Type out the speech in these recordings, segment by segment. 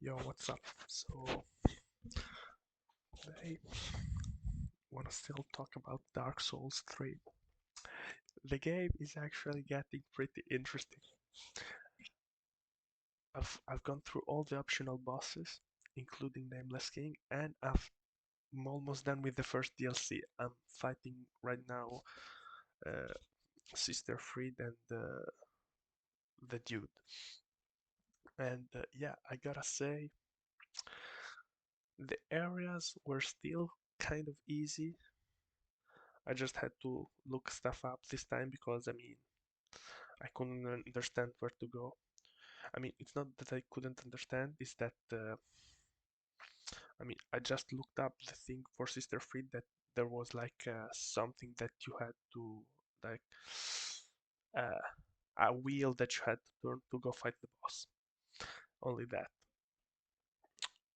Yo, what's up? So, I want to still talk about Dark Souls 3. The game is actually getting pretty interesting. I've gone through all the optional bosses, including Nameless King, and I'm almost done with the first DLC. I'm fighting right now uh, Sister Fried and the dude. And yeah, I gotta say, the areas were still kind of easy. I just had to look stuff up this time because I couldn't understand where to go. I mean, it's not that I couldn't understand, it's that I just looked up the thing for Sister Fried that there was like something that you had to like uh, a wheel that you had to turn to go fight the boss. Only that.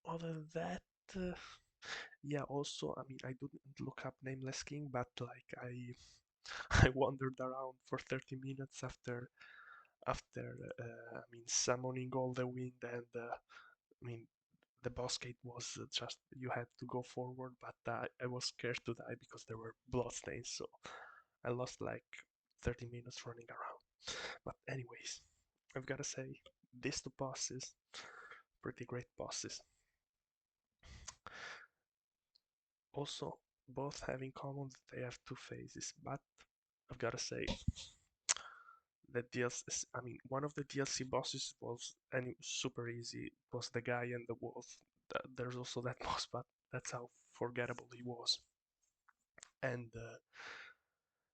Other than that, uh, yeah. Also, I didn't look up Nameless King, but like I wandered around for 30 minutes after summoning all the wind and I mean the boss gate was just you had to go forward, but I was scared to die because there were bloodstains, so I lost like 30 minutes running around. But anyways, I've gotta say these two bosses, pretty great bosses. Also, both have in common that they have two phases, but I've gotta say the DLC. One of the DLC bosses was and super easy. It was the guy and the wolf. There's also that boss, but that's how forgettable he was. And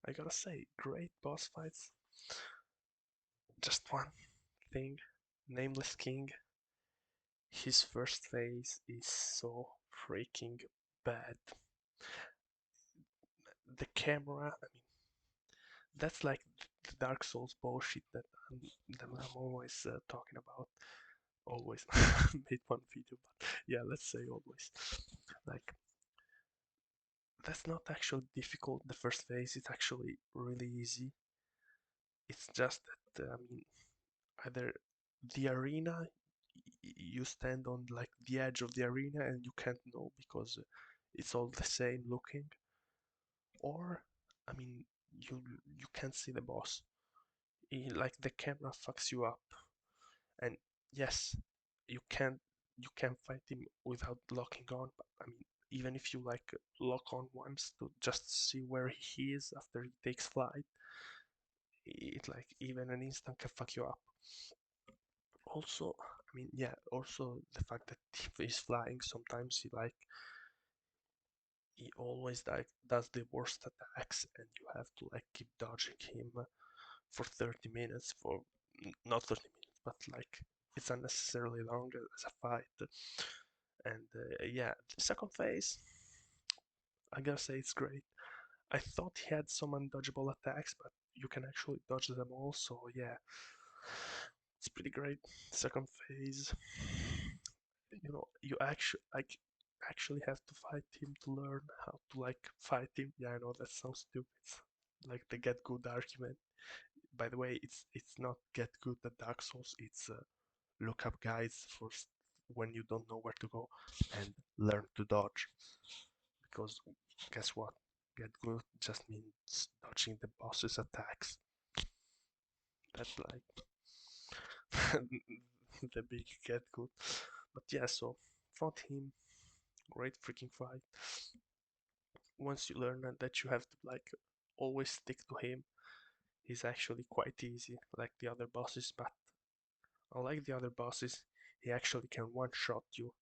I gotta say, great boss fights. Just one thing, Nameless King. His first phase is so freaking bad. The camera. That's like the Dark Souls bullshit that I'm always talking about. Always made one video, but yeah, let's say always. Like that's not actually difficult. The first phase is actually really easy. It's just that either the arena you stand on like the edge of the arena and you can't know because it's all the same looking, or I mean you can't see the boss. Like the camera fucks you up, and yes, you can't you can fight him without locking on. But even if you like lock on once to just see where he is after he takes flight, it like even an instant can fuck you up. Also, yeah, also the fact that he's flying sometimes he always like does the worst attacks and you have to like keep dodging him for 30 minutes for not 30 minutes but like it's unnecessarily long as a fight. And yeah, the second phase, I gotta say it's great. I thought he had some undodgeable attacks, but you can actually dodge them all, so yeah, it's pretty great. Second phase, you actually have to fight him to learn how to like fight him. Yeah, I know that sounds stupid. Like the get good argument. By the way, it's not get good at Dark Souls. It's look up guides for when you don't know where to go and learn to dodge. Because guess what? Get good just means dodging the boss's attacks. That's like the big get good. But yeah, so fought him. Great freaking fight. Once you learn that you have to like always stick to him, he's actually quite easy like the other bosses, but unlike the other bosses, he actually can one-shot you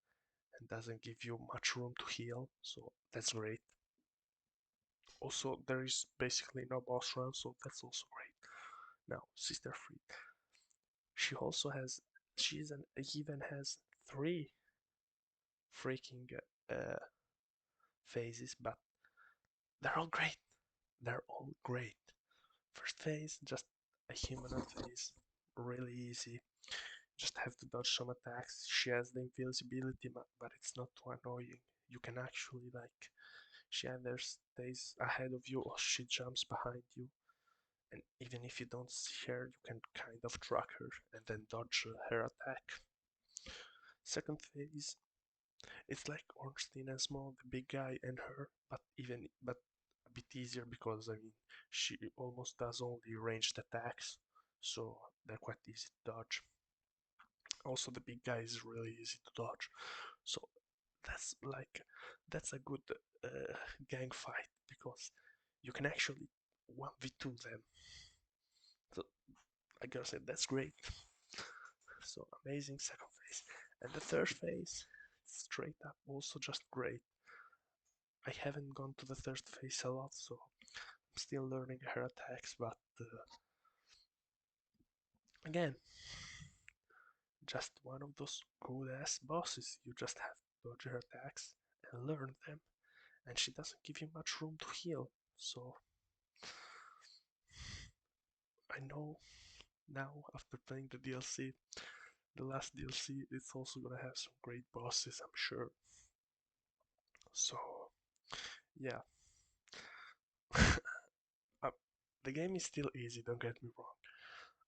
and doesn't give you much room to heal, so that's great. Also, there is basically no boss run, so that's also great. Now, Sister Fried, she also has, even has three freaking uh, phases, but they're all great. They're all great. First phase, just a humanoid phase, really easy. Just have to dodge some attacks. She has the invincibility, but it's not too annoying. You can actually like she either stays ahead of you or she jumps behind you. And even if you don't see her, you can kind of track her and then dodge her attack. Second phase, it's like Ornstein and Small, the big guy and her, but a bit easier because I mean she almost does only ranged attacks, so they're quite easy to dodge. Also, the big guy is really easy to dodge, so that's like that's a good gang fight because you can actually 1v2 them. So I gotta say that's great. So amazing second phase, and the third phase, straight up also just great. I haven't gone to the third phase a lot, so I'm still learning her attacks, but again, just one of those cool ass bosses. You just have to dodge her attacks and learn them, and she doesn't give you much room to heal. So I know now after playing the DLC, the last DLC, it's also gonna have some great bosses, I'm sure. So yeah, uh, the game is still easy. Don't get me wrong.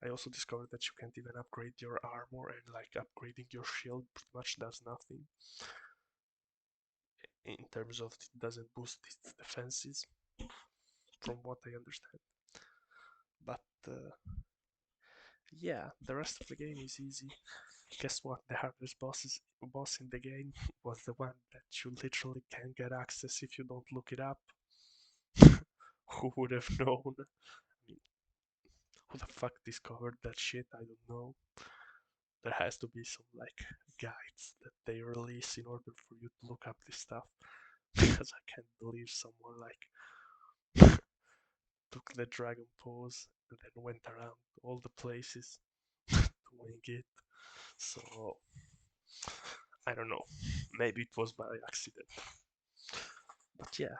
I also discovered that you can't even upgrade your armor, and like upgrading your shield pretty much does nothing in terms of it doesn't boost its defenses, from what I understand. But yeah, the rest of the game is easy. Guess what? The hardest boss in the game was the one that you literally can't get access if you don't look it up. Who would have known? I mean, who the fuck discovered that shit? I don't know. There has to be some like guides that they release in order for you to look up this stuff. Because I can't believe someone like took the dragon pose and then went around all the places doing it. So I don't know. Maybe it was by accident. But yeah,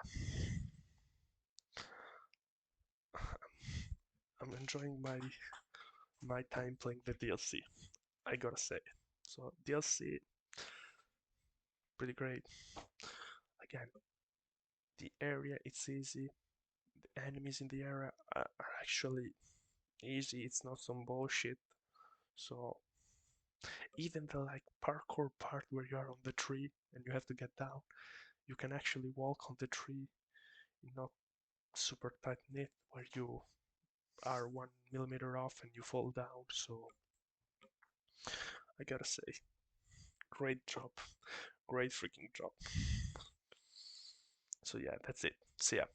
I'm enjoying my time playing the DLC. I gotta say. So DLC pretty great. Again, the area it's easy. The enemies in the area are actually easy. It's not some bullshit. So even the like parkour part where you are on the tree and you have to get down, you can actually walk on the tree, not super tight knit where you are 1 millimeter off and you fall down. So I gotta say, great job, great freaking job. So yeah, that's it. See ya.